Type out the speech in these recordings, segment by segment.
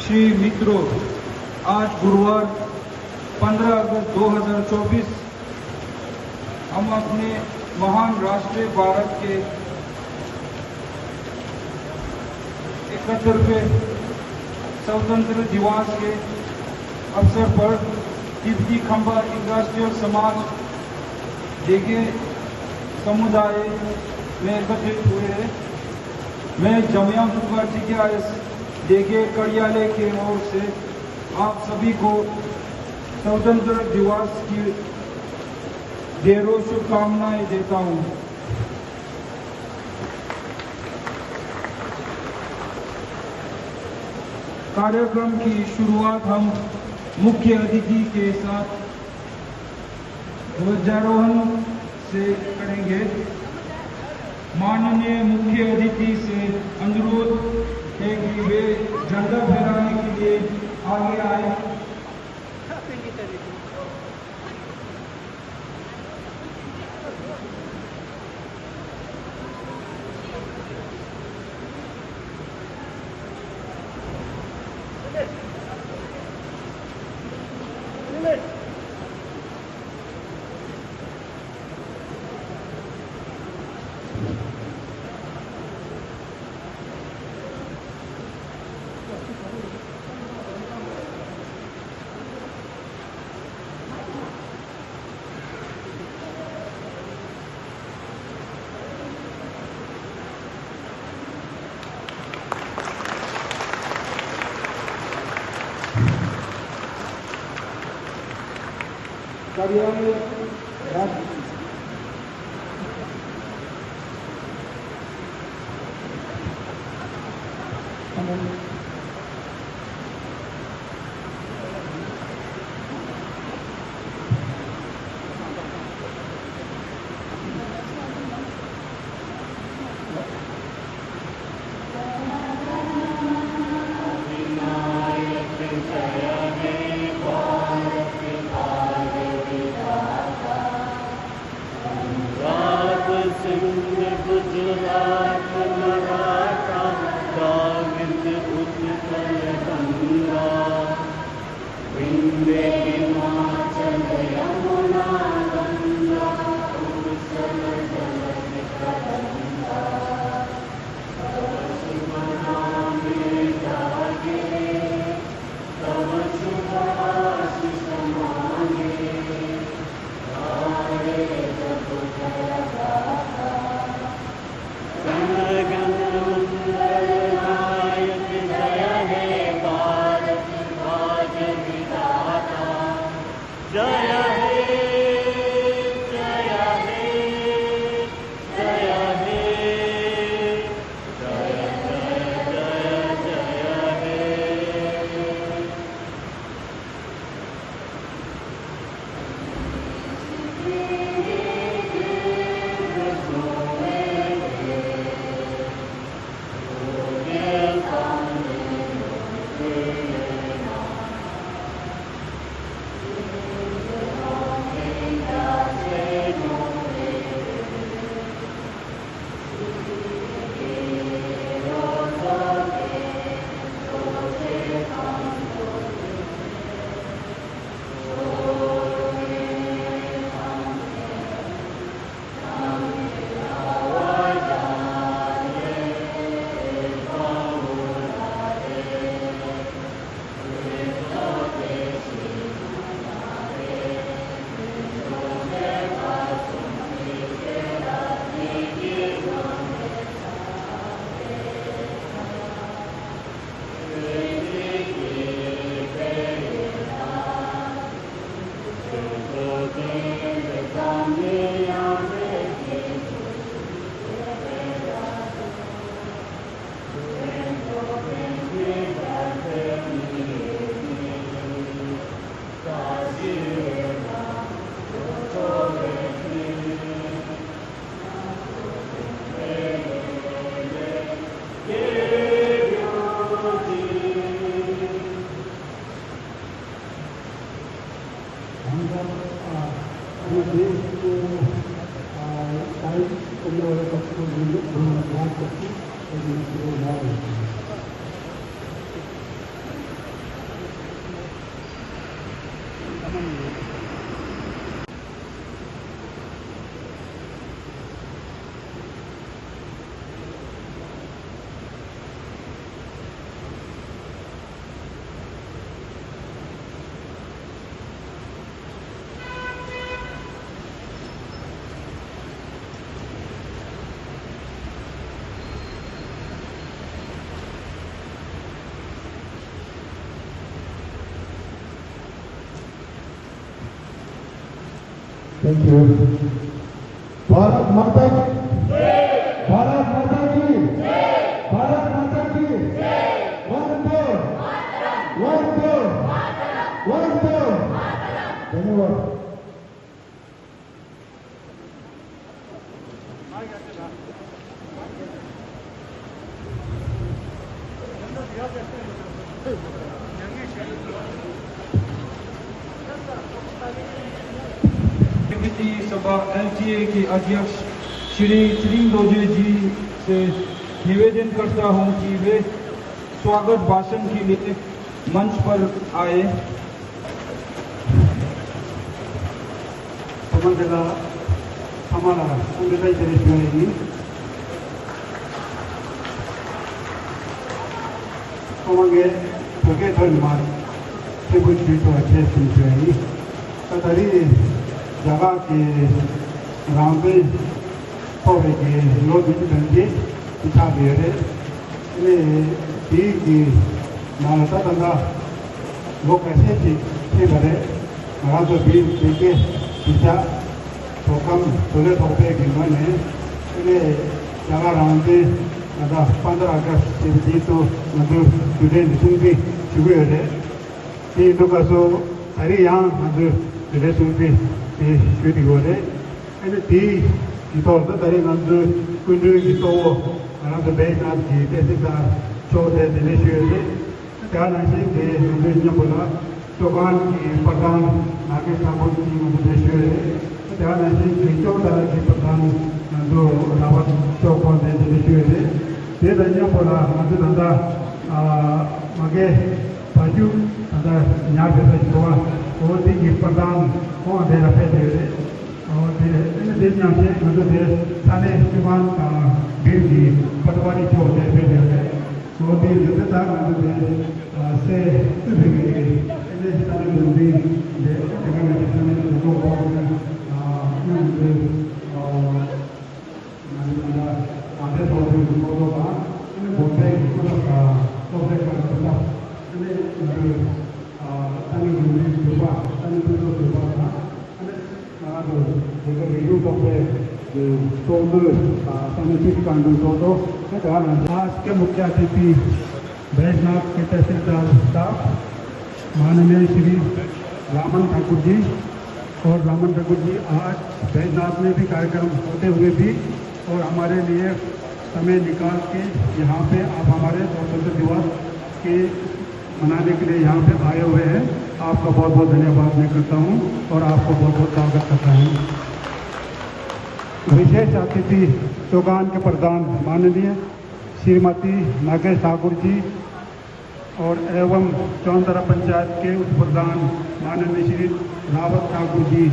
श्री मित्रों, आज गुरुवार 15 अगस्त 2024 हम अपने महान राष्ट्र भारत के 71वें स्वतंत्र दिवस के अवसर पर तिब्बती खंबा इंडस्ट्रियल समाज देगे समुदाय में एकत्रित हुए हैं। मैं जमिया मुखर्जी देगे कड़ियाले के ओर से आप सभी को स्वतंत्र दिवस की ढेरों शुभकामनाएं देता हूं। कार्यक्रम की शुरुआत हम मुख्य अतिथि के साथ ध्वजारोहण से करेंगे। माननीय मुख्य अतिथि से अनुरोध है कि वे झंडा फहराने के लिए आगे आए। कार्यालय थैंक यू। भारत माता की, भारत माता की, भारत माता की, वंदे वंदे वंदे। धन्यवाद। सभा एलटीए के अध्यक्ष श्री त्रिंग दोजे जी से निवेदन करता हूं कि वे स्वागत भाषण के लिए मंच पर आए। समाजला हमारा संविधान जरिए समागे प्रगे धन्यवाद से कुछ भी तो अच्छे सुनते कतरी जगह के रामबे पौधे के लोग भी पिछा गए की मानता धंधा वो कैसे थे भरे वहाँ तो भी के पिछा तो कम थोड़े थोड़े के मैंने जगह रामबे 15 अगस्त से तो मतलब स्टूडेंट सुनते शुरू है ये तो कसो अरे यहाँ मतलब स्टूडेंट सुनते शुरू हो रहे ती इतों तरी नंदु कुंडू इतों नंदु बेनाथ की जैसे का चौथे दिन शुरू क्या नहीं के नंदु न्यापुला चौकान की प्रधान नागे ठाकुर की नंदु शुरू क्या नहीं के चौथा की प्रधान नंदु रावत चौकों से दिन शुरू ये न्यापुला नंदु नंदा मगे बाजू नंदा न्यापे से चौवा वो ती की प्रधान कौन दे रहे थे और देश में से मतलब साले जुबान का भीड़ की पटवारी जो होते हैं वो भी जैसे था मतलब से साले जल्दी जगह में जितने लोगों को आधे तो लोगों का बोलते आज के मुख्य अतिथि बैजनाथ के तहसीलदार साहब माननीय श्री रामन ठाकुर जी और रामन ठाकुर जी आज बैजनाथ में भी कार्यक्रम होते हुए भी और हमारे लिए समय निकाल के यहाँ पे आप हमारे स्वतंत्रता दिवस के मनाने के लिए यहाँ पे आए हुए हैं। आपका बहुत बहुत धन्यवाद मैं करता हूँ और आपको बहुत बहुत स्वागत करता हूँ। विशेष अतिथि चौगान के प्रधान माननीय श्रीमती नागेश ठाकुर जी और एवं चौंतरा पंचायत के उप प्रधान माननीय श्री रावत ठाकुर जी,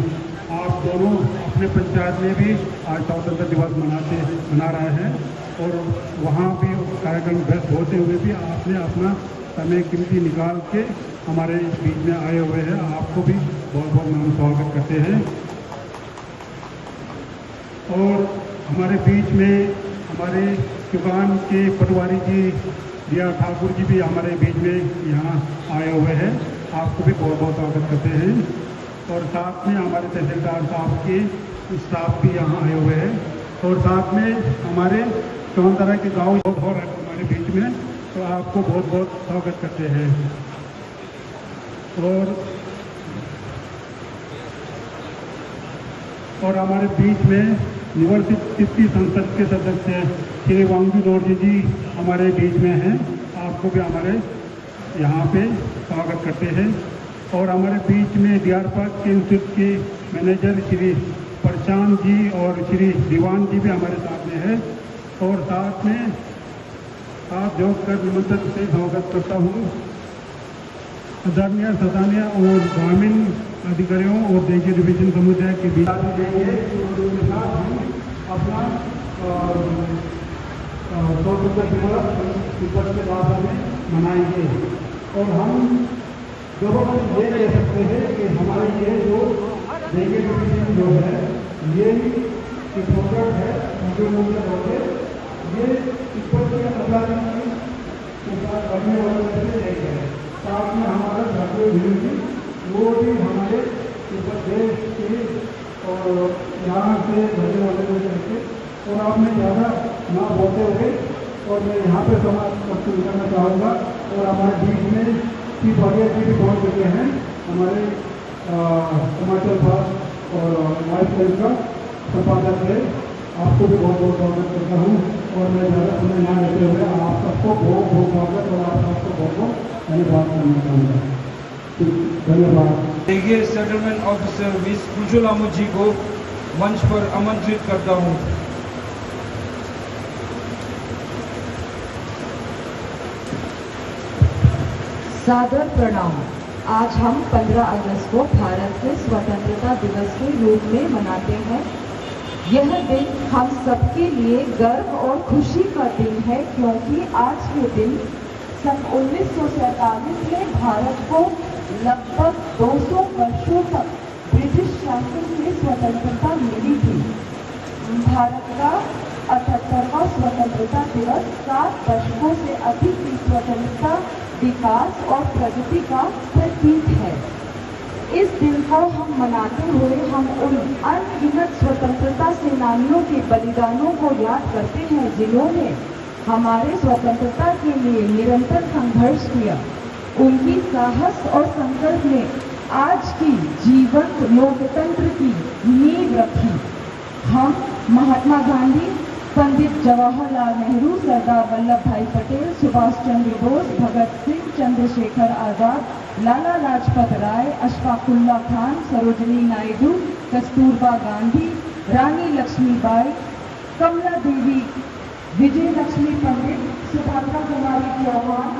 आप दोनों अपने पंचायत में भी आज स्वतंत्रता दिवस मना रहे हैं और वहाँ भी कार्यक्रम व्यस्त होते हुए भी आपने अपना समय कीमती निकाल के हमारे बीच में आए हुए हैं। आपको भी बहुत बहुत हम स्वागत करते हैं। और हमारे बीच में हमारे चौगान के पटवारी जी दिया ठाकुर जी भी हमारे बीच में यहाँ आए हुए हैं। आपको भी बहुत बहुत स्वागत करते हैं। और साथ में हमारे तहसीलदार साहब के स्टाफ भी यहाँ आए हुए हैं और साथ में हमारे चौंतरा के गाँव और हमारे बीच में, तो आपको बहुत बहुत स्वागत करते हैं। और हमारे बीच में निवर्तित तिप्पी संसद के सदस्य श्री वांगी नोर्जी जी हमारे बीच में हैं। आपको भी हमारे यहाँ पे स्वागत करते हैं। और हमारे बीच में डीआर पार्क के इंस्टीट्यूट के मैनेजर श्री प्रशांत जी और श्री दीवान जी भी हमारे साथ में है। और साथ में आप जो कर निमंत्रण से स्वागत करता हूँ आदरणीय सदानीय और ग्रामीण अधिकारियों और देखिए डिवीजन समुदाय के बीच देंगे उनके साथ हम अपना स्वतंत्रता दिवस के भाषा में मनाएंगे। और हम जरूर ये कह सकते हैं कि हमारे ये जो देखिए डिवीजन जो है ये एक प्रोडक्ट है जो मुख्य तौर पर ये ऊपर के आजादी के साथ बढ़ने वाले से एक है। साथ में हमारा भारतीय विरोधी वो भी हमारे उत्तर प्रदेश के और यहाँ से भजन वगैरह करके और आपने ज़्यादा ना बोलते हुए और मैं यहाँ पे समाप्त करना चाहूँगा। और हमारे बीच में श्री भाटिया जी भी पहुँच चुके हैं, हमारे हिमाचल भाग और वाइस प्रेस का संपादक है। आपको भी बहुत बहुत स्वागत करता हूँ और मैं ज़्यादा समय ना लेते हुए आप सबको बहुत बहुत स्वागत और आप सबको बहुत बहुत धन्यवाद करना चाहूँगा। धन्यवाद। देखिए settlement officer miss Kujul Ahmad ji को मंच पर आमंत्रित करता हूँ। सादर प्रणाम। आज हम 15 अगस्त को भारत के स्वतंत्रता दिवस के रूप में मनाते हैं। यह दिन हम सबके लिए गर्व और खुशी का दिन है, क्योंकि आज के दिन सन 1947 में भारत को लगभग 200 वर्षों तक ब्रिटिश शासन से स्वतंत्रता मिली थी। भारत का 78वां स्वतंत्रता दिवस 7 दशकों से अधिक की स्वतंत्रता, विकास और प्रगति का प्रतीक है। इस दिन को हम मनाते हुए हम उन अनगिनत स्वतंत्रता सेनानियों के बलिदानों को याद करते हैं, जिन्होंने हमारे स्वतंत्रता के लिए निरंतर संघर्ष किया। उनकी साहस और संकल्प ने आज की जीवंत लोकतंत्र की नींव रखी। हम महात्मा गांधी, पंडित जवाहरलाल नेहरू, सरदार वल्लभ भाई पटेल, सुभाष चंद्र बोस, भगत सिंह, चंद्रशेखर आजाद, लाला लाजपत राय, अशफाकुल्ला खान, सरोजिनी नायडू, कस्तूरबा गांधी, रानी लक्ष्मीबाई, कमला देवी, विजय लक्ष्मी पंडित, सुभद्रा कुमारी चौहान,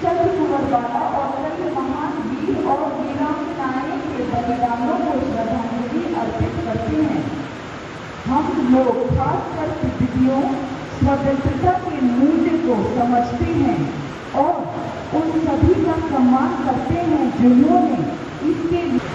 चंद्र कुंवर बाला और कई महान वीर और वीरांगनाएं के बलिदानों को श्रद्धांजलि अर्पित करते हैं। हम लोग खासकर विद्यार्थियों स्वतंत्रता के मूल्य को समझते हैं और उन सभी का सम्मान करते हैं जिन्होंने इसके लिए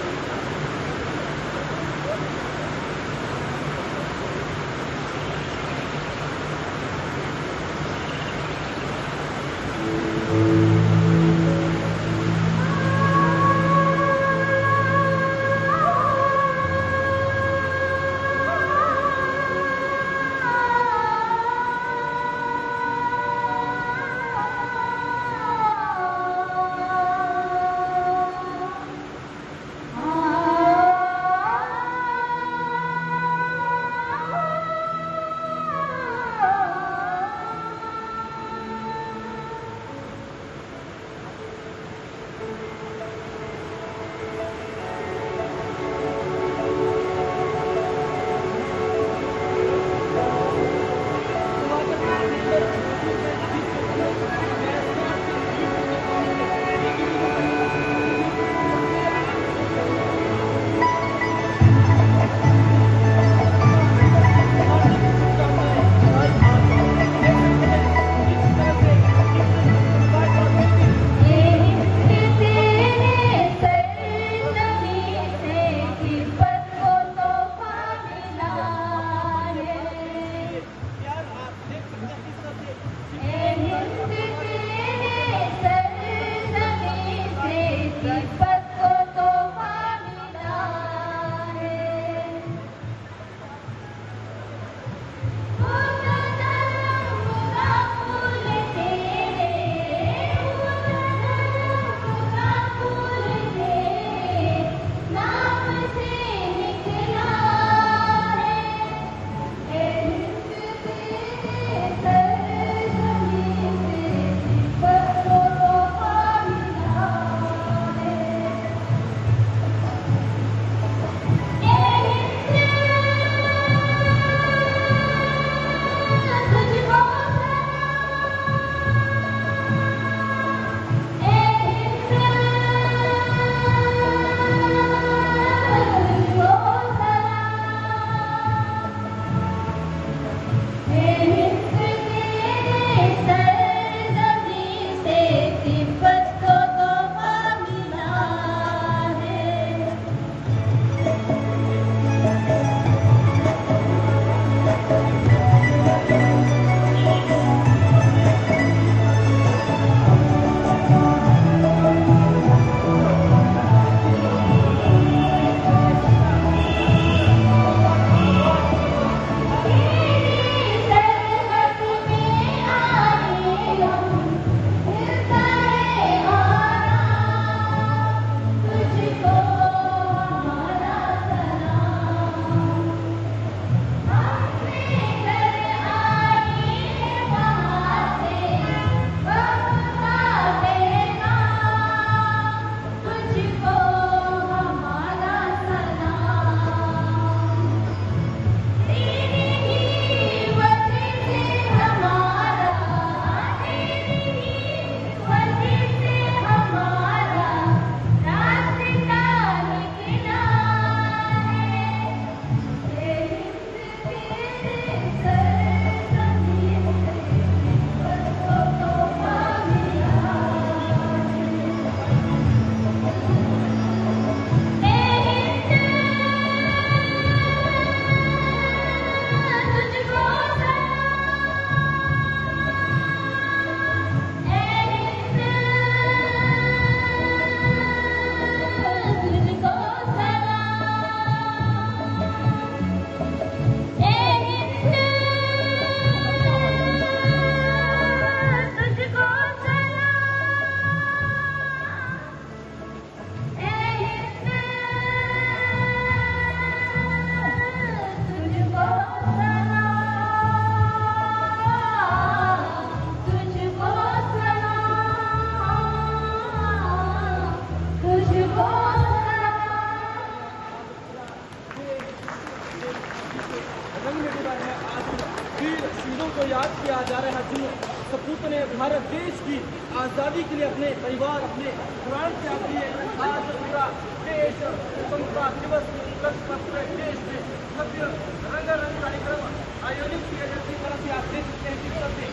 देश की आज़ादी के लिए अपने परिवार, अपने प्राण त्याग दिए। आज पूरा देश स्वतंत्रता दिवस की उपलक्ष्य पर पूरे देश में भव्य रंगारंग कार्यक्रम आयोजित किए जाने की तरफ से आप देख सकते हैं किस तरह से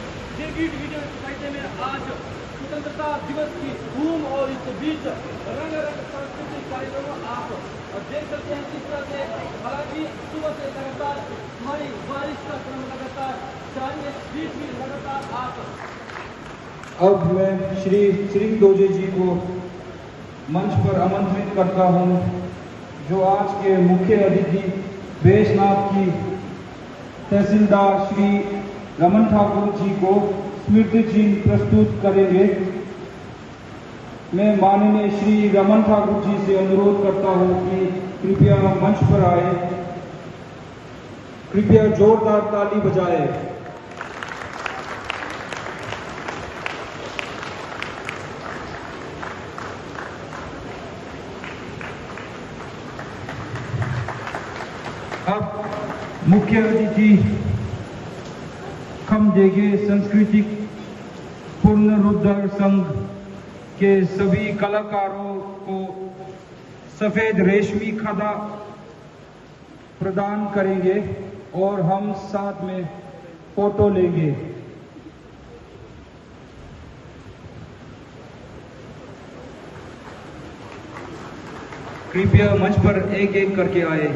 वीडियो दिखाई में आज स्वतंत्रता दिवस की धूम और इस बीच रंगारंग सांस्कृतिक कार्यक्रम आप देख सकते हैं किस तरह से। हालांकि सुबह से लगातार भारी बारिश का क्रम लगातार जारी है, इस बीच भी लगातार आप अब मैं श्री श्रींग दोजे जी को मंच पर आमंत्रित करता हूं, जो आज के मुख्य अतिथि बैजनाथ की तहसीलदार श्री रमन ठाकुर जी को स्मृति चिन्ह प्रस्तुत करेंगे। मैं माननीय श्री रमन ठाकुर जी से अनुरोध करता हूं कि कृपया मंच पर आए। कृपया जोरदार ताली बजाएं। अब मुख्य अतिथि खमदेगे सांस्कृतिक पुनरुद्धार संघ के सभी कलाकारों को सफेद रेशमी खदा प्रदान करेंगे और हम साथ में फोटो लेंगे। कृपया मंच पर एक एक करके आए।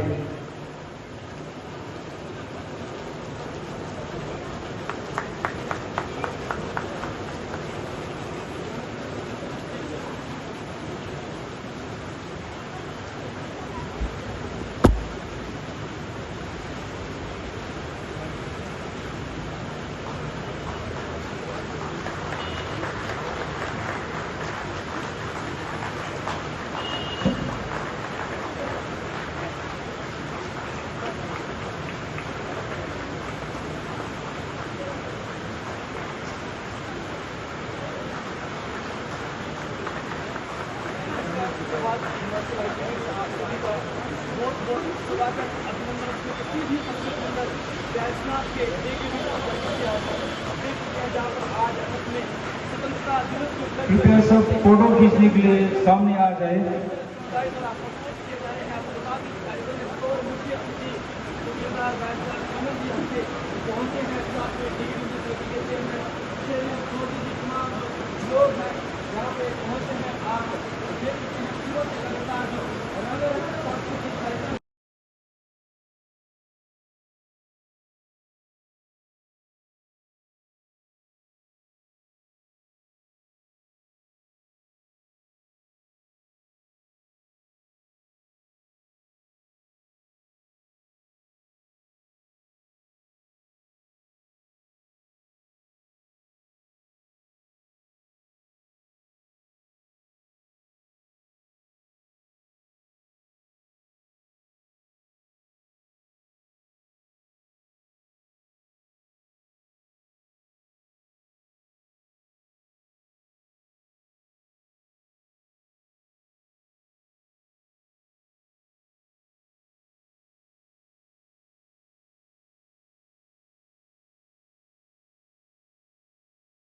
कृपया सब फोटो खींचने के लिए सामने आ जाए। लोग हैं यहाँ पे पहुंचे हैं। आप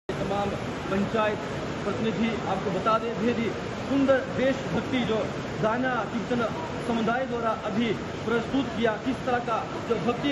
तमाम पंचायत प्रतिनिधि आपको बता दें, बेहद ही सुंदर देशभक्ति जो गाना कीर्तन समुदाय द्वारा अभी प्रस्तुत किया, किस तरह का जो भक्ति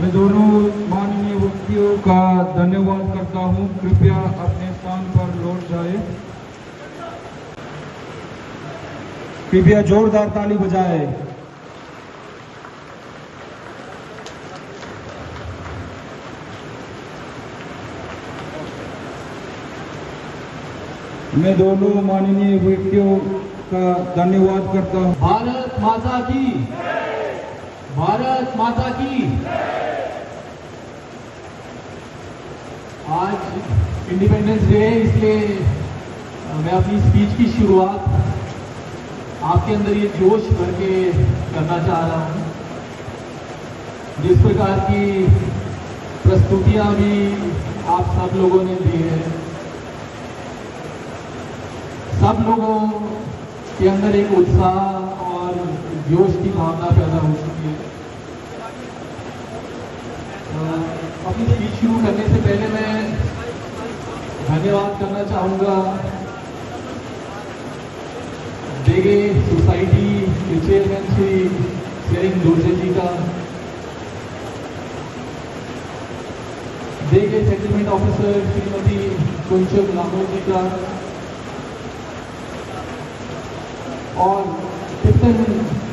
मैं दोनों माननीय व्यक्तियों का धन्यवाद करता हूं। कृपया अपने स्थान पर लौट जाए। कृपया जोरदार ताली बजाए। मैं दोनों माननीय व्यक्तियों का धन्यवाद करता हूं। भारत माता की, भारत माता की। आज इंडिपेंडेंस डे है, इसलिए मैं अपनी स्पीच की शुरुआत आपके अंदर ये जोश भर के करना चाह रहा हूँ। जिस प्रकार की प्रस्तुतियाँ भी आप सब लोगों ने दी है, सब लोगों के अंदर एक उत्साह और जोश की भावना पैदा हो चुकी है। अपनी स्पीच शुरू करने से पहले मैं धन्यवाद करना चाहूँगा देगे सोसाइटी के चेयरमैन श्री शेरिंग दोर्जे जी का, देगे सेटलमेंट ऑफिसर श्रीमती कुंचक लामो जी का और टिप्टन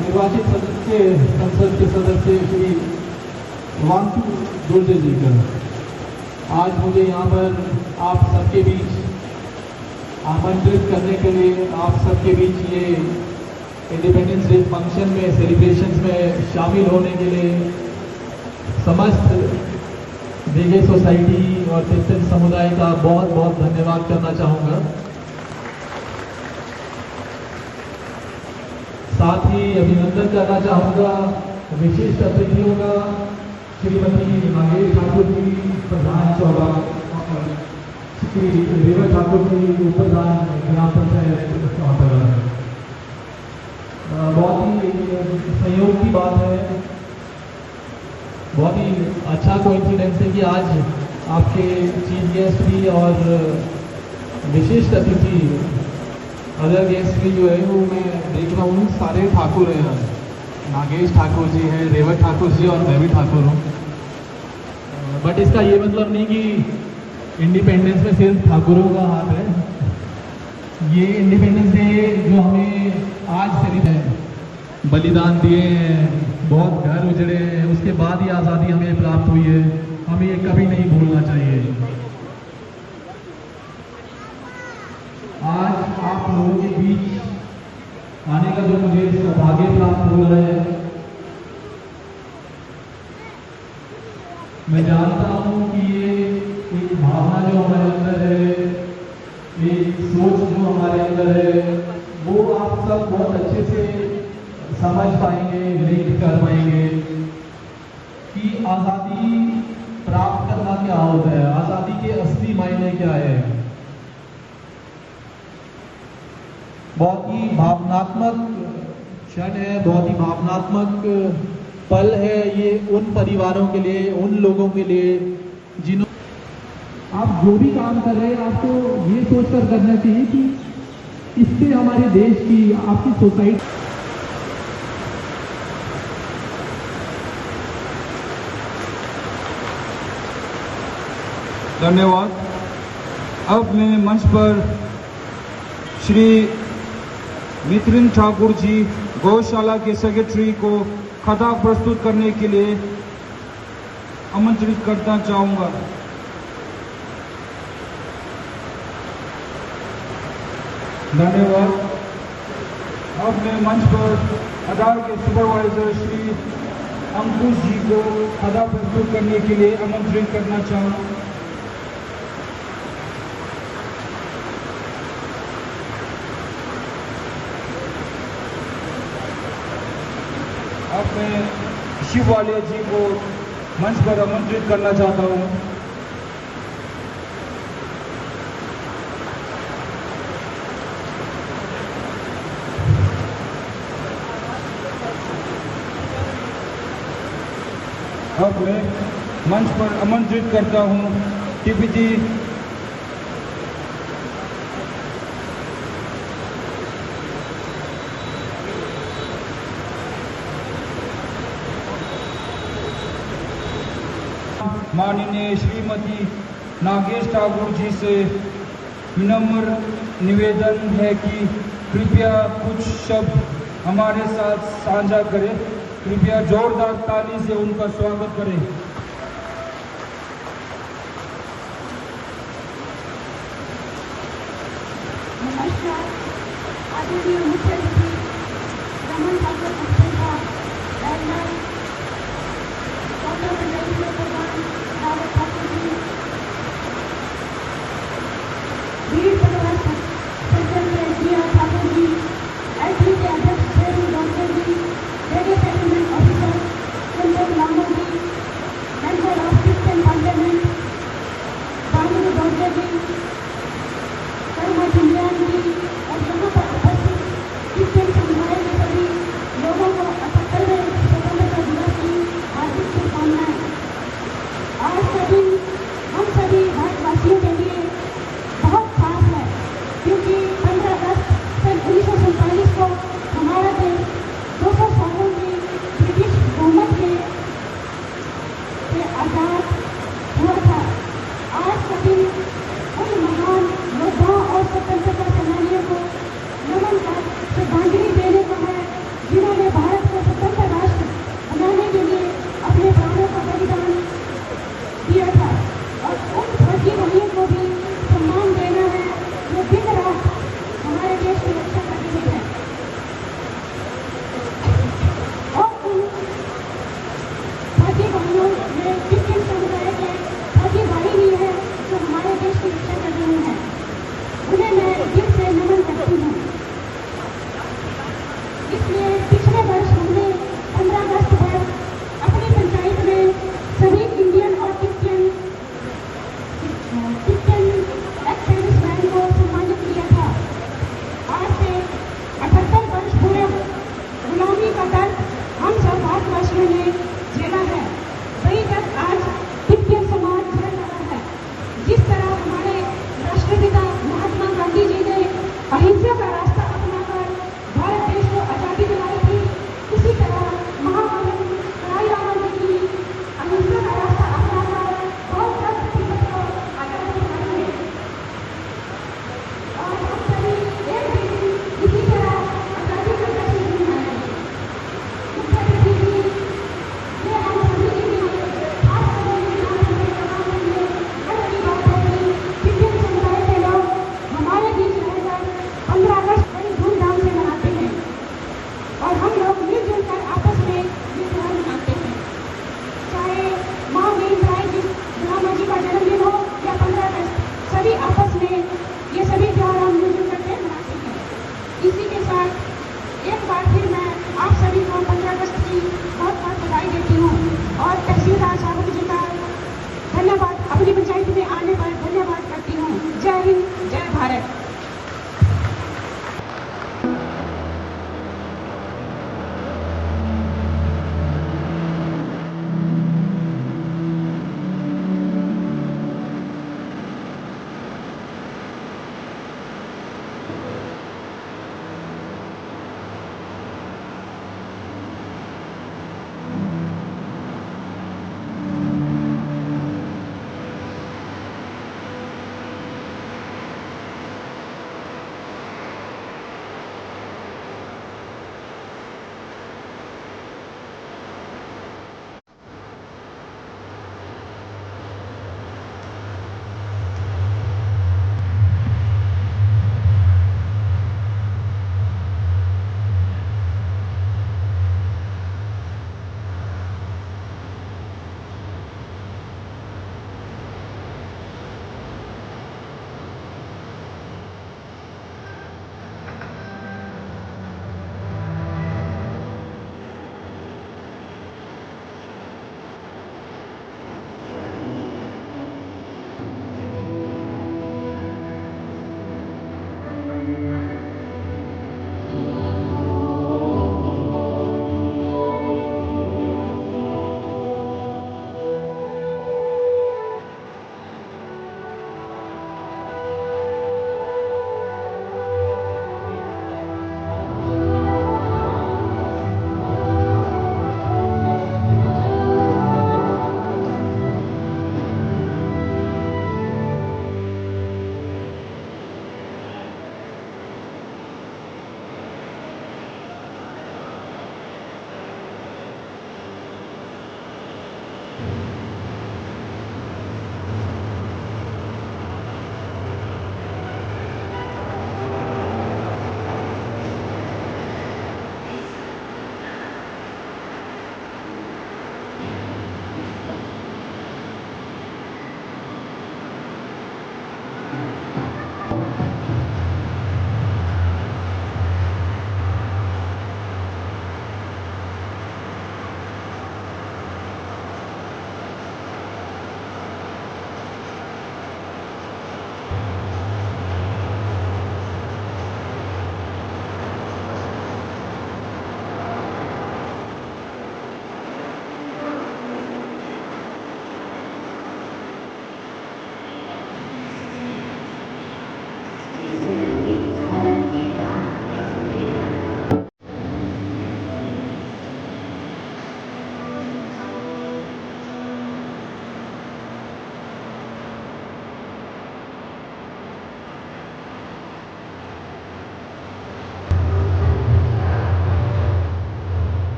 निर्वाचित संसद के सदस्य श्री वांसु दुर्जे जी का। आज मुझे यहाँ पर आप सबके बीच आमंत्रित करने के लिए, आप सबके बीच ये इंडिपेंडेंस डे फंक्शन में, सेलिब्रेशंस में शामिल होने के लिए समस्त देगे सोसाइटी और टिप्टन समुदाय का बहुत बहुत धन्यवाद करना चाहूँगा। साथ ही अभिनंदन करना चाहूँगा विशिष्ट अतिथियों का, श्रीमती नागेश ठाकुर जी प्रधान चौबा, श्री रेवा ठाकुर जी उप प्रधान ग्राम पंचायत चौहतरा। बहुत ही संयोग की बात है, बहुत ही अच्छा कोइंसिडेंस है कि आज आपके चीफ गेस्ट भी और विशिष्ट अतिथि अदर गेस्ट भी जो है वो मैं देख रहा हूँ सारे ठाकुर हैं। नागेश ठाकुर जी हैं, रेवत ठाकुर जी और मैं भी ठाकुर हूँ। बट इसका ये मतलब नहीं कि इंडिपेंडेंस में सिर्फ ठाकुरों का हाथ है। ये इंडिपेंडेंस डे जो हमें आज सेलिब्रेट बलिदान दिए हैं, बहुत घर उजड़े हैं, उसके बाद ही आज़ादी हमें प्राप्त हुई है, हमें ये कभी नहीं भूलना चाहिए। आज आप लोगों के बीच आने का जो मुझे सौभाग्य प्राप्त हो रहा है, मैं जानता हूँ कि ये एक भावना जो हमारे अंदर है, एक सोच जो हमारे अंदर है, वो आप सब बहुत अच्छे से समझ पाएंगे, लिंक कर पाएंगे कि आज़ादी प्राप्त करना क्या होता है, आज़ादी के असली मायने क्या है। बहुत ही भावनात्मक क्षण है, बहुत ही भावनात्मक पल है ये उन परिवारों के लिए, उन लोगों के लिए जिन्हों आप जो भी काम कर रहे हैं, आपको ये सोचकर करना चाहिए कि इससे हमारे देश की, आपकी सोसाइटी। धन्यवाद। अब मैं मंच पर श्री मित्रिन ठाकुर जी, गौशाला के सेक्रेटरी को खता प्रस्तुत करने के लिए आमंत्रित करना चाहूँगा। धन्यवाद। अब मैं मंच पर आधार के सुपरवाइजर श्री अंकुश जी को खता प्रस्तुत करने के लिए आमंत्रित करना चाहूँगा। अब मैं शिववालिया जी को मंच पर आमंत्रित करना चाहता हूँ। अब मैं मंच पर आमंत्रित करता हूँ टीपी जी माननीय श्रीमती नागेश ठाकुर जी से विनम्र निवेदन है कि कृपया कुछ शब्द हमारे साथ साझा करें। कृपया जोरदार ताली से उनका स्वागत करें। नमस्कार। आदरणीय मुख्य अतिथि रमन ठाकुर संस्था एडमिरल डॉक्टर मंडलीय प्रधान रावत ठाकुर जी, वीर पदवस्थ सज्जन प्रिया ठाकुर जी, एसडी के अध्यक्ष Sheru doctor ji, radio settlement officer Kundan Lamo ji, member of Christian parliament Banu doctor ji, Karma Chandran ji और यहाँ पर उपस्थित क्रिश्चियन समुदाय के सभी लोगों को 78वें स्वतंत्रता दिवस की हार्दिक शुभकामनाएं। आज का दिन हम सभी भारतवासियों के लिए बहुत खास है, क्योंकि 15 अगस्त सन 1947 को हमारा देश 200 सालों की ब्रिटिश हुकूमत से आज़ाद हुआ था। आज का दिन उन महान योद्धाओं और स्वतंत्रता सेनानियों को नमन कर श्रद्धांजलि देने का है, जिन्होंने भारत को स्वतंत्र राष्ट्र बनाने के लिए अपने प्राणों का बलिदान दिया था। और उन फौजी भाइयों को भी सम्मान देना है जो दिन रात हमारे देश की रक्षा कर रहे हैं। और उन फौजी भाइयों में क्रिश्चियन समुदाय के फौजी भाई भी हैं जो हमारे देश की रक्षा कर रहे हैं। उन्हें मैं दिल से नमन करती हूँ। इसलिए पिछले वर्ष हमने 15 अगस्त पर अपनी पंचायत में सभी इंडियन और क्रिश्चियन एक्स सर्विसमैन को सम्मानित किया था। आज से 78 वर्ष पूर्व गुलामी का दर्द हम सब भारतवासियों ने झेला है, वही दर्द आज क्रिश्चियन समाज झेल रहा है। जिस तरह हमारे राष्ट्रपिता महात्मा गांधी जी ने अहिंसा का रास्ता अपनाकर भारत देश को आजादी दिलाई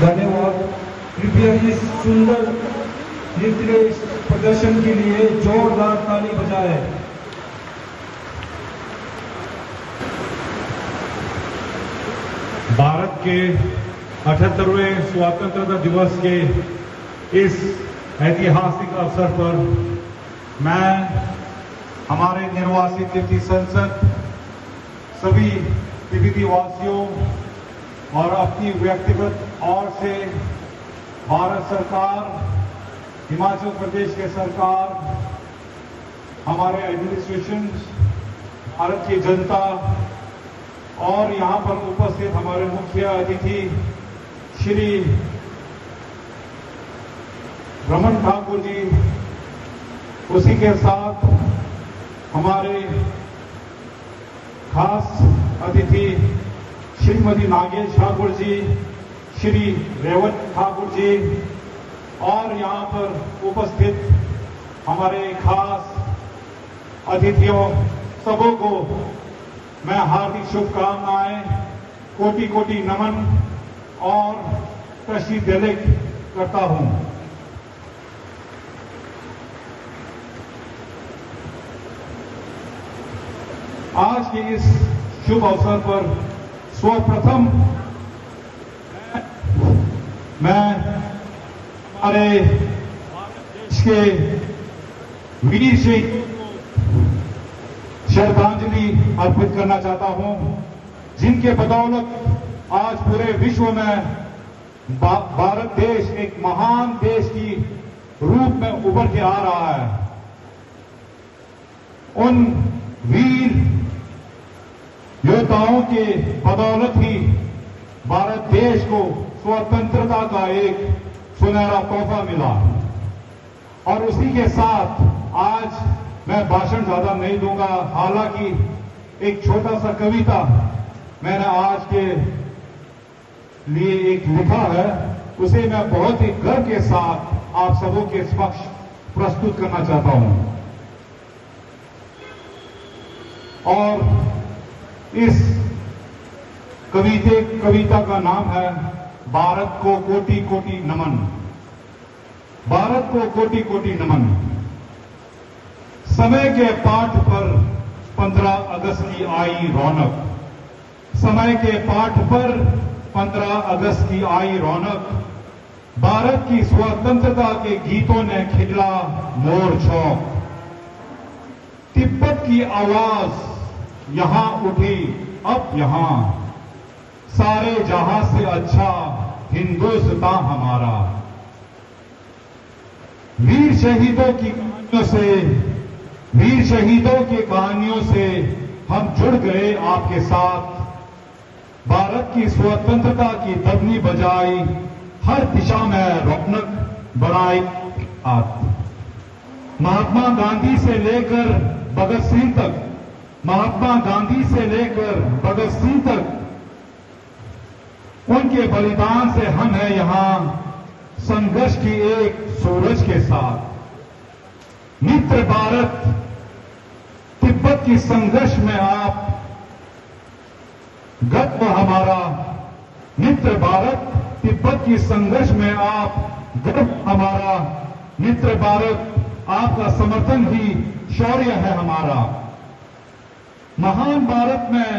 धन्यवाद। कृपया इस सुंदर नृत्य प्रदर्शन के लिए जोरदार ताली बजाएं। भारत के 78वें स्वतंत्रता दिवस के इस ऐतिहासिक अवसर पर मैं हमारे निर्वासित तिब्बती संसद, सभी तिब्बती वासियों और अपनी व्यक्तिगत ओर से भारत सरकार, हिमाचल प्रदेश के सरकार, हमारे एडमिनिस्ट्रेशन, भारत की जनता और यहाँ पर उपस्थित हमारे मुख्य अतिथि श्री रमन ठाकुर जी, उसी के साथ हमारे खास अतिथि श्रीमती नागेश ठाकुर जी, श्री रेवत ठाकुर जी और यहाँ पर उपस्थित हमारे खास अतिथियों सबों को मैं हार्दिक शुभकामनाएं, कोटि कोटि नमन और कृषि तिलक करता हूं। आज के इस शुभ अवसर पर सर्वप्रथम मैं हमारे देश के वीर शहीद श्रद्धांजलि अर्पित करना चाहता हूं, जिनके बदौलत आज पूरे विश्व में भारत देश एक महान देश की रूप में उभर के आ रहा है। उन वीर योद्धाओं के बदौलत ही भारत देश को स्वतंत्रता का एक सुनहरा तोहफा मिला। और उसी के साथ आज मैं भाषण ज्यादा नहीं दूंगा, हालांकि एक छोटा सा कविता मैंने आज के लिए एक लिखा है, उसे मैं बहुत ही गर्व के साथ आप सबों के समक्ष प्रस्तुत करना चाहता हूं। और इस कविता का नाम है भारत को कोटि कोटि नमन। भारत को कोटि कोटि नमन। समय के पाठ पर 15 अगस्त की आई रौनक। समय के पाठ पर 15 अगस्त की आई रौनक। भारत की स्वतंत्रता के गीतों ने खिला मोर छौक। तिब्बत की आवाज यहां उठी, अब यहां सारे जहां से अच्छा हिंदुस्तान हमारा। वीर शहीदों की कहानियों से, वीर शहीदों की कहानियों से हम जुड़ गए आपके साथ। भारत की स्वतंत्रता की दबनी बजाई, हर दिशा में रौनक बढ़ाई। महात्मा गांधी से लेकर भगत सिंह तक, महात्मा गांधी से लेकर भगत सिंह तक, उनके बलिदान से हम हैं यहां संघर्ष की एक सूरज के साथ। मित्र भारत, तिब्बत की संघर्ष में आप गर्व हमारा। मित्र भारत, तिब्बत की संघर्ष में आप गर्व हमारा। मित्र भारत, आपका समर्थन ही शौर्य है हमारा। महान भारत में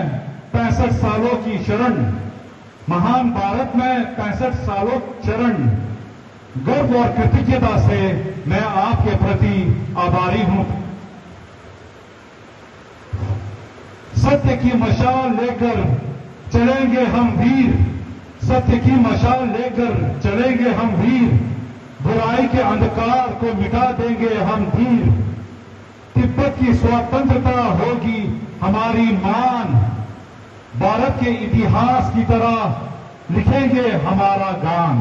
65 सालों की शरण, महान भारत में 65 सालों शरण, गर्व और कृतज्ञता से मैं आपके प्रति आभारी हूं। सत्य की मशाल लेकर चलेंगे हम वीर, सत्य की मशाल लेकर चलेंगे हम वीर, बुराई के अंधकार को मिटा देंगे हम धीर। तिब्बत की स्वतंत्रता होगी हमारी मान, भारत के इतिहास की तरह लिखेंगे हमारा गान।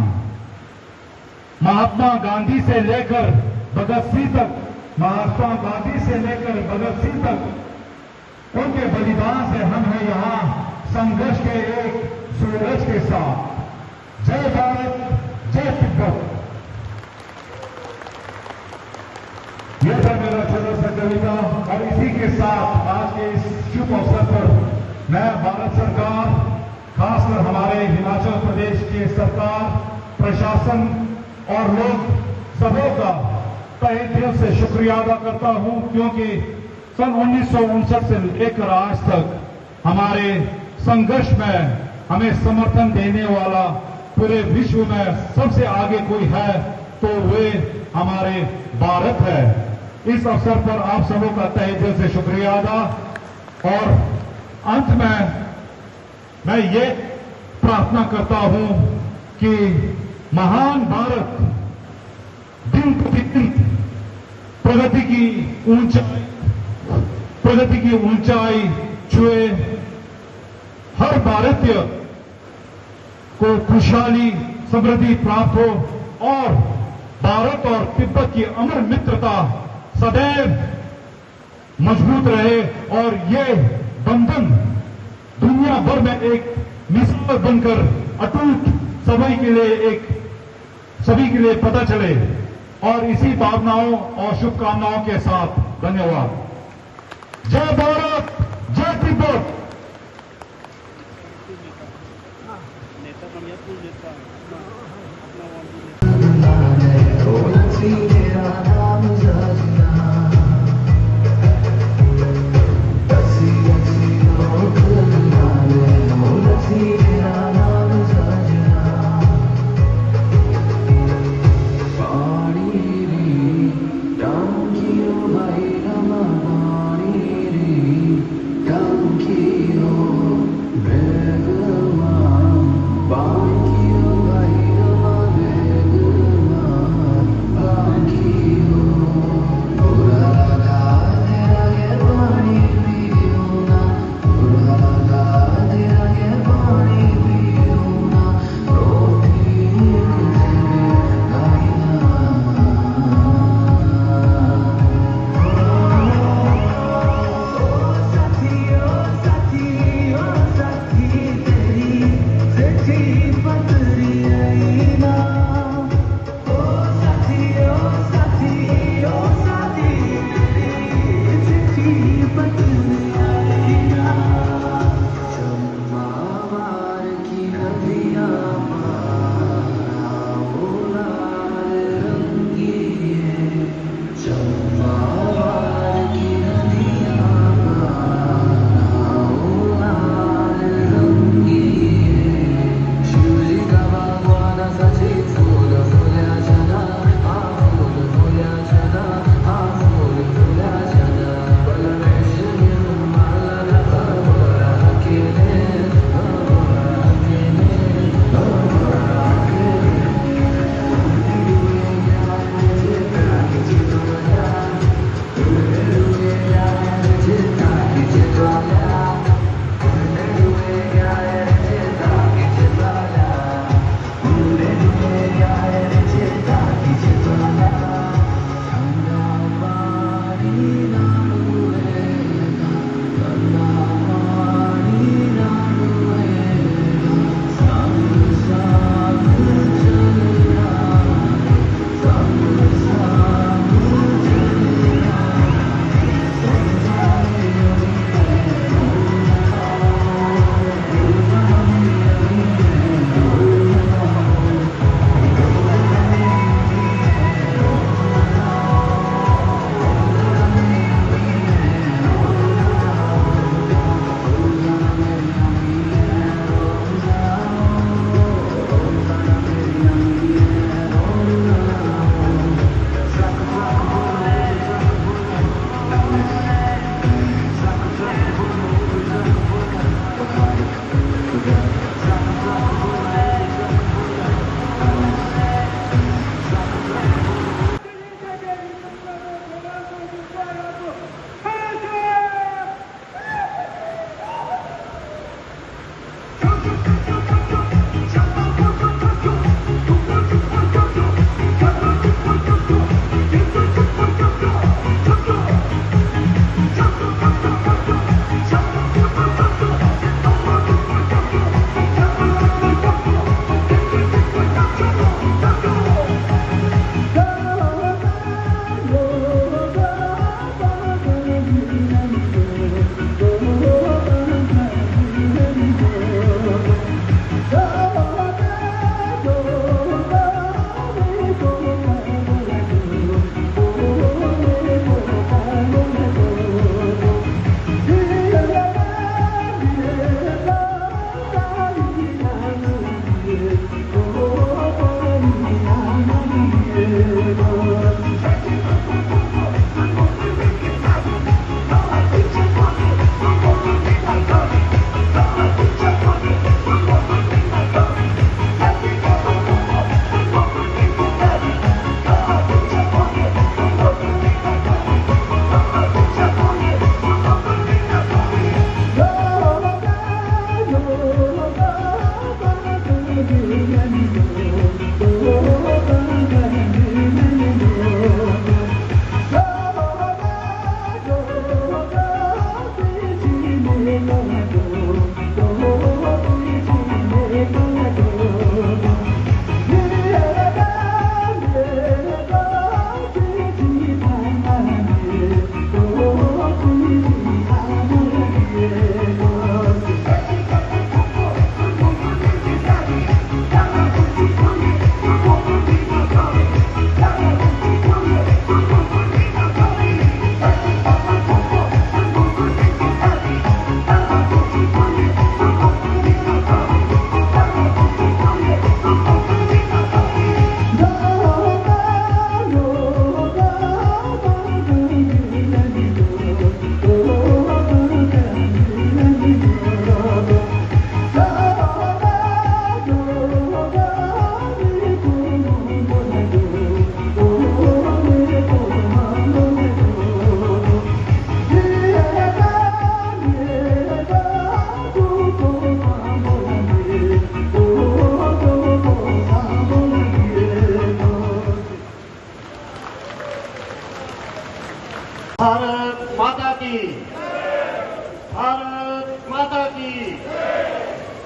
महात्मा गांधी से लेकर भगत सिंह तक, महात्मा गांधी से लेकर भगत सिंह तक, उनके बलिदान से हम हैं यहां संघर्ष के एक सूरज के साथ। जय भारत, जय तिब्बत। यह था मेरा छोटा सा कविता। और इसी के साथ आज के इस शुभ अवसर पर मैं भारत सरकार, खासकर हमारे हिमाचल प्रदेश के सरकार, प्रशासन और लोग सबों का तहे दिल से शुक्रिया अदा करता हूं, क्योंकि सन 1959 से लेकर आज तक हमारे संघर्ष में हमें समर्थन देने वाला पूरे विश्व में सबसे आगे कोई है तो वे हमारे भारत है। इस अवसर पर आप सबों का तहे दिल से शुक्रिया अदा। और अंत में मैं ये प्रार्थना करता हूं कि महान भारत दिन प्रतिदिन प्रगति की ऊंचाई छुए, हर भारतीय को खुशहाली समृद्धि प्राप्त हो और भारत और तिब्बत की अमर मित्रता सदैव मजबूत रहे और ये बंधन दुनिया भर में एक मिसाल बनकर अटूट सभी के लिए पता चले। और इसी भावनाओं और शुभकामनाओं के साथ धन्यवाद। जय भारत, जय तिब्बत। Donkey,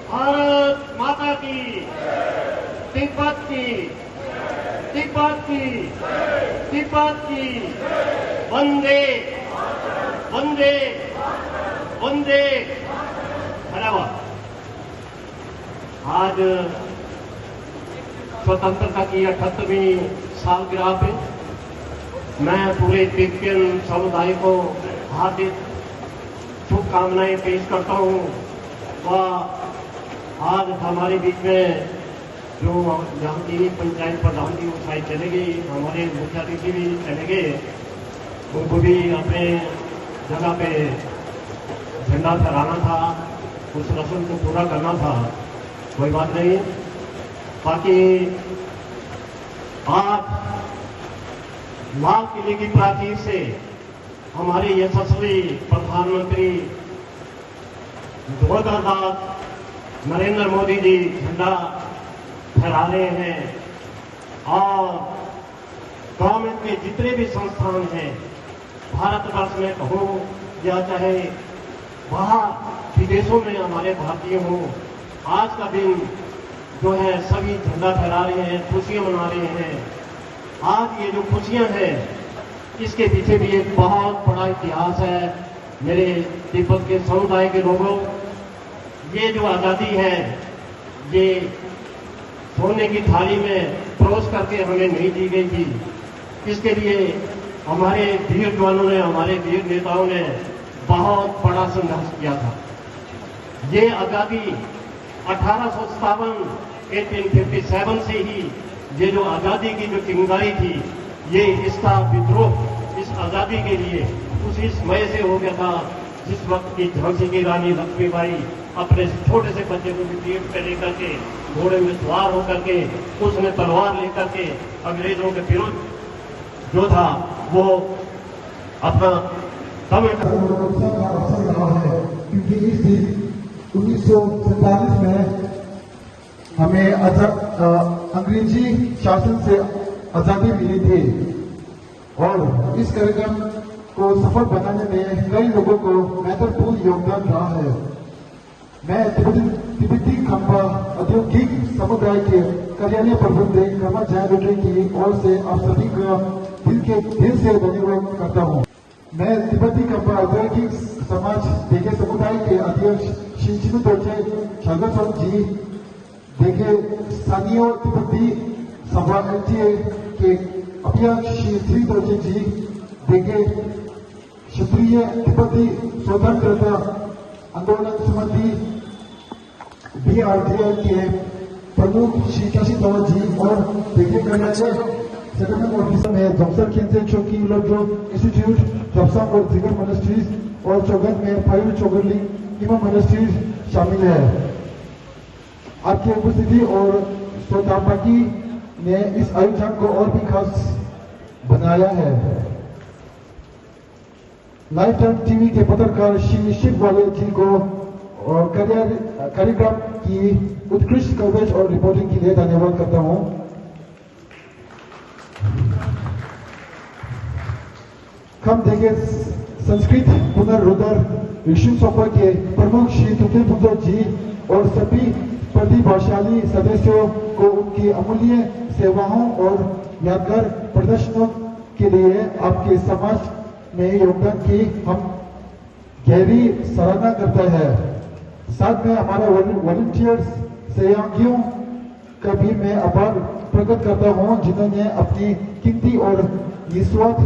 भारत माता की, तिब्बत की, तिब्बत की, तिब्बत की, वंदे वंदे वंदे। धन्यवाद। आज स्वतंत्रता की 78वीं सालगिरह पे मैं पूरे तिब्बतियन समुदाय को हार्दिक शुभकामनाएं पेश करता हूँ। वह आज हमारे बीच में जो यहाँ की पंचायत प्रधान की वो शायद चले गई, हमारे मुख्य अतिथि भी चले गए, उनको भी अपने जगह पे झंडा फहराना था, उस रस्म को पूरा करना था। कोई बात नहीं। बाकी आज लाल किले की प्राचीर से हमारे यशस्वी प्रधानमंत्री गौरवदास नरेंद्र मोदी जी झंडा फहरा रहे हैं और गवर्नमेंट के जितने भी संस्थान हैं भारतवर्ष में हो या चाहे बाहर विदेशों में हमारे भारतीय हों, आज का दिन जो है सभी झंडा फहरा रहे हैं, खुशियां मना रहे हैं। आज ये जो खुशियां हैं इसके पीछे भी एक बहुत बड़ा इतिहास है। मेरे तिब्बत के समुदाय के लोगों, ये जो आज़ादी है ये सोने की थाली में परोस करके हमें नहीं दी गई थी। इसके लिए हमारे वीर जवानों ने, हमारे वीर नेताओं ने बहुत बड़ा संघर्ष किया था। ये आज़ादी 1857 से ही ये जो आज़ादी की जो चिंगारी थी, ये इसका विद्रोह इस आज़ादी के लिए उसी समय से हो गया था जिस वक्त की झांसी की रानी लक्ष्मीबाई अपने छोटे से बच्चे को भी पीठ पे लेकर के घोड़े में सवार होकर के उसने तलवार लेकर के अंग्रेजों के विरुद्ध जो था वो अपना अवसर रहा है, क्योंकि इस दिन 1947 में हमें अंग्रेजी शासन से आजादी मिली थी और इस कार्यक्रम को सफल बनाने में कई लोगों को महत्वपूर्ण योगदान रहा है। मैं तिब्बती खंबा औद्योगिक समुदाय के कार्यालय प्रबंधक कर्मचारी रोटरी की ओर से आप सभी का दिल से धन्यवाद करता हूँ। मैं तिब्बती खंबा औद्योगिक समाज देखे समुदाय के अध्यक्ष श्री चिनु दोर्जे छागसों जी, देखे स्थानीय तिब्बती सभा एलटीए के अध्यक्ष श्री श्री दोर्जे जी, देखे क्षेत्रीय तिब्बती स्वतंत्रता आंदोलन समिति BRDL के प्रमुख श्री काशी तंवर जी और देखे कार्यालय सेटलमेंट ऑफिसर में जॉब्सन केंद्र चौकी लोजो इंस्टीट्यूट जॉब्सन और जिगर मॉनेस्ट्रीज और चौगन में फाइव चौगरली इमाम मॉनेस्ट्रीज शामिल है। आपकी उपस्थिति और श्रोताबाकी ने इस आयोजन को और भी खास बनाया है। लाइव टाइम टीवी के पत्रकार श्री शिव वाले जी को और कार्यक्रम की उत्कृष्ट कवरेज और रिपोर्टिंग के लिए धन्यवाद करता हूं। हम देखे संस्कृत पुनर्रुद्र ऋषि सोपा के प्रमुख श्री तुकिल पुत्र जी और सभी प्रतिभाशाली सदस्यों को उनकी अमूल्य सेवाओं और यादगार प्रदर्शनों के लिए आपके समाज में योगदान की हम गहरी सराहना करते हैं। साथ में हमारे वॉलंटियर्स सहयोगियों का भी मैं आभार प्रकट करता हूं, जिन्होंने अपनी कीमती और निस्वार्थ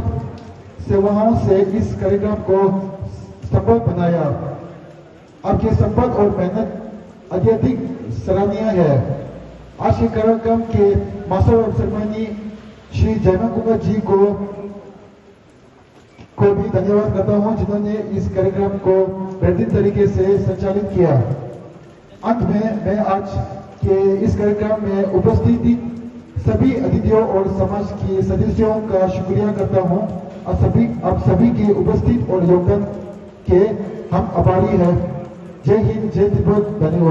सेवाओं से इस कार्यक्रम को सफल बनाया। आपके संपर्क और मेहनत अत्यधिक सराहनीय है। आज के कार्यक्रम के master of ceremony Shri Jayman Kumar ji को भी धन्यवाद करता हूं, जिन्होंने इस कार्यक्रम को बेहतरीन तरीके से संचालित किया। अंत में मैं आज के इस कार्यक्रम में उपस्थित सभी अतिथियों और समाज के सदस्यों का शुक्रिया करता हूं। आप सभी के उपस्थित और योगदान के हम आभारी हैं। जय हिंद, जय तिब्बत, धन्यवाद।